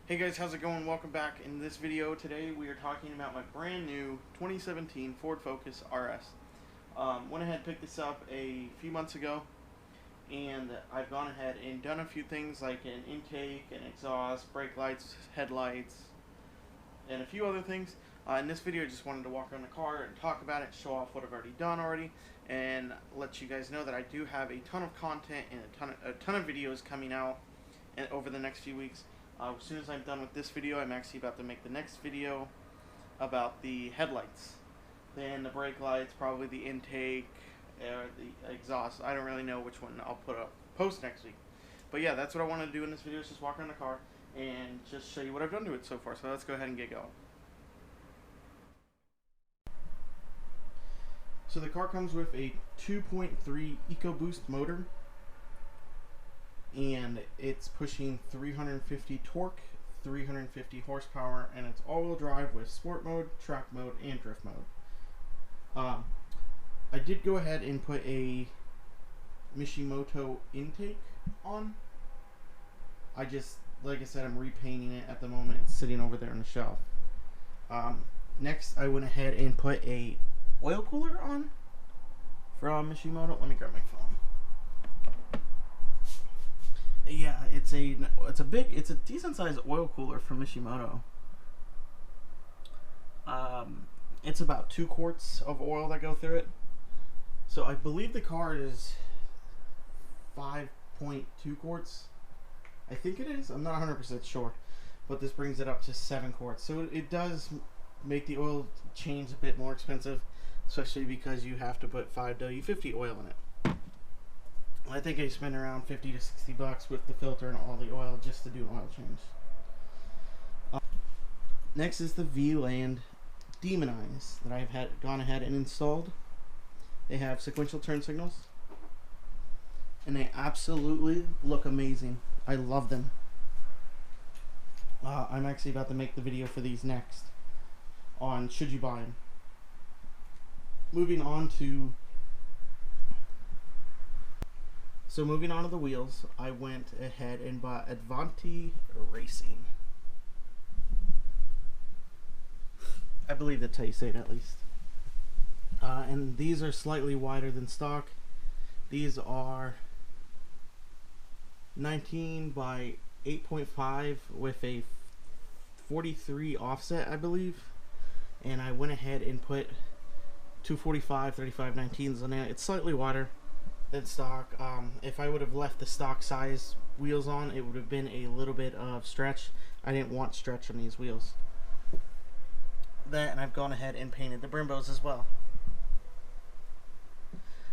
Hey guys, how's it going? Welcome back. In this video today we are talking about my brand new 2017 Ford Focus RS. Went ahead and picked this up a few months ago, and I've gone ahead and done a few things like an intake, an exhaust, brake lights, headlights, and a few other things. In this video I just wanted to walk around the car and talk about it, show off what I've already done and let you guys know that I do have a ton of content and a ton of videos coming out over the next few weeks. As soon as I'm done with this video, I'm actually about to make the next video about the headlights, then the brake lights, probably the intake, the exhaust. I don't really know which one I'll post next week. But yeah, that's what I wanted to do in this video, is just walk around the car and just show you what I've done to it so far. So let's go ahead and get going. So the car comes with a 2.3 EcoBoost motor, and it's pushing 350 torque, 350 horsepower, and it's all-wheel drive with sport mode, track mode, and drift mode. I did go ahead and put a Mishimoto intake on. Like I said, I'm repainting it at the moment. It's sitting over there on the shelf. Next, I went ahead and put a oil cooler on from Mishimoto. Let me grab my phone. Yeah, it's a decent sized oil cooler from Mishimoto. It's about 2 quarts of oil that go through it. So I believe the car is 5.2 quarts. I think it is. I'm not 100% sure, but this brings it up to 7 quarts. So it does make the oil change a bit more expensive, especially because you have to put 5W50 oil in it. I think I spent around 50 to 60 bucks with the filter and all the oil just to do an oil change. Next is the V-Land Demon Eyes that I've gone ahead and installed. They have sequential turn signals, and they absolutely look amazing. I love them. I'm actually about to make the video for these next on should you buy them. Moving on to the wheels, I went ahead and bought Avanti Racing. I believe that's how you say it, at least. And these are slightly wider than stock. These are 19 by 8.5 with a 43 offset, I believe. And I went ahead and put 245 35 19s on it. It's slightly wider than stock. If I would have left the stock size wheels on, it would have been a little bit of stretch. I didn't want stretch on these wheels. And I've gone ahead and painted the Brimbos as well.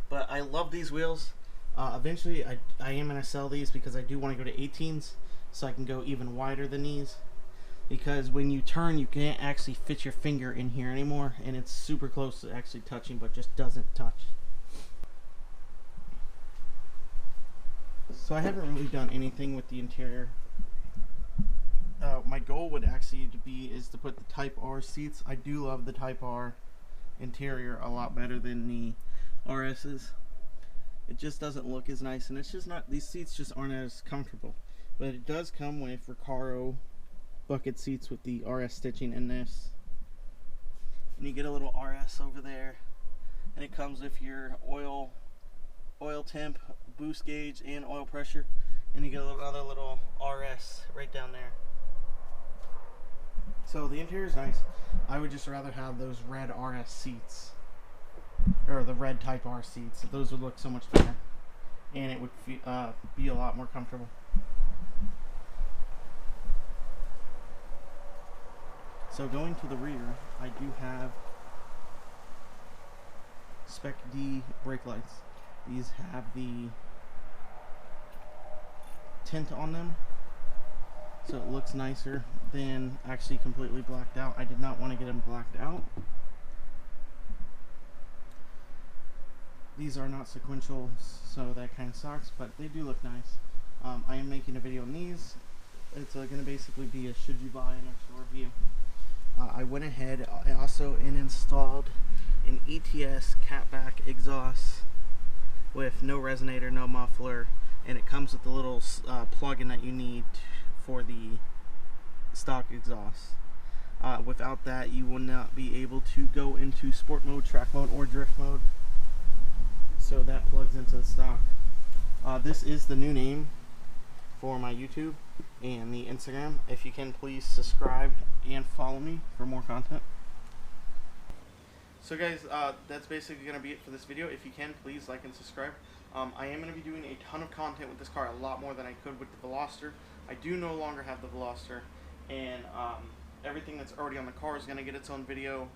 But I love these wheels. Eventually I am going to sell these because I do want to go to 18s, so I can go even wider than these. Because when you turn, you can't actually fit your finger in here anymore, and it's super close to actually touching, but just doesn't touch. So I haven't really done anything with the interior. My goal would actually is to put the Type R seats. I do love the Type R interior a lot better than the RS's. It just doesn't look as nice, and it's just not, these seats just aren't as comfortable. But it does come with Recaro bucket seats with the RS stitching in this. And you get a little RS over there, and it comes with your oil temp, boost gauge, and oil pressure, and you get another little RS right down there. So the interior is nice. I would just rather have those red RS seats, or the red Type R seats. Those would look so much better, and it would be a lot more comfortable. So going to the rear, I do have Spec D brake lights. These have the tint on them, so it looks nicer than actually completely blacked out. I did not want to get them blacked out. These are not sequential, so that kind of sucks, but they do look nice. I am making a video on these. It's going to basically be a should you buy an extra review. I went ahead also and installed an ETS catback exhaust with no resonator, no muffler, and it comes with the little plug-in that you need for the stock exhaust. Without that, you will not be able to go into sport mode, track mode, or drift mode. So that plugs into the stock. This is the new name for my YouTube and the Instagram. If you can, please subscribe and follow me for more content. So guys, that's basically going to be it for this video. If you can, please like and subscribe. I am going to be doing a ton of content with this car, a lot more than I could with the Veloster. I do no longer have the Veloster, and everything that's already on the car is going to get its own video.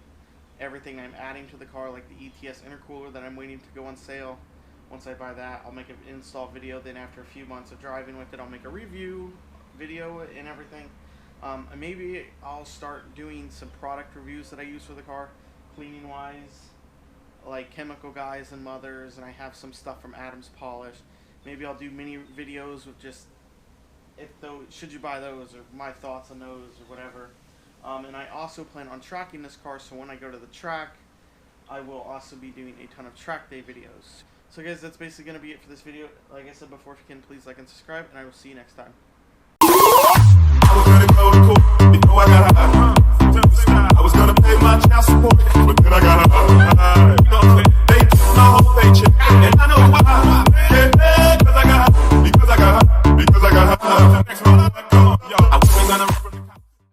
Everything I'm adding to the car, like the ETS intercooler that I'm waiting to go on sale. Once I buy that, I'll make an install video. Then after a few months of driving with it, I'll make a review video and everything. And maybe I'll start doing some product reviews that I use for the car, cleaning wise, like Chemical Guys and Mothers, and I have some stuff from Adams Polish. Maybe I'll do mini videos with just should you buy those, or my thoughts on those, or whatever. And I also plan on tracking this car, so when I go to the track, I will also be doing a ton of track day videos. So guys, that's basically going to be it for this video. Like I said before, if you can, please like and subscribe, and I will see you next time.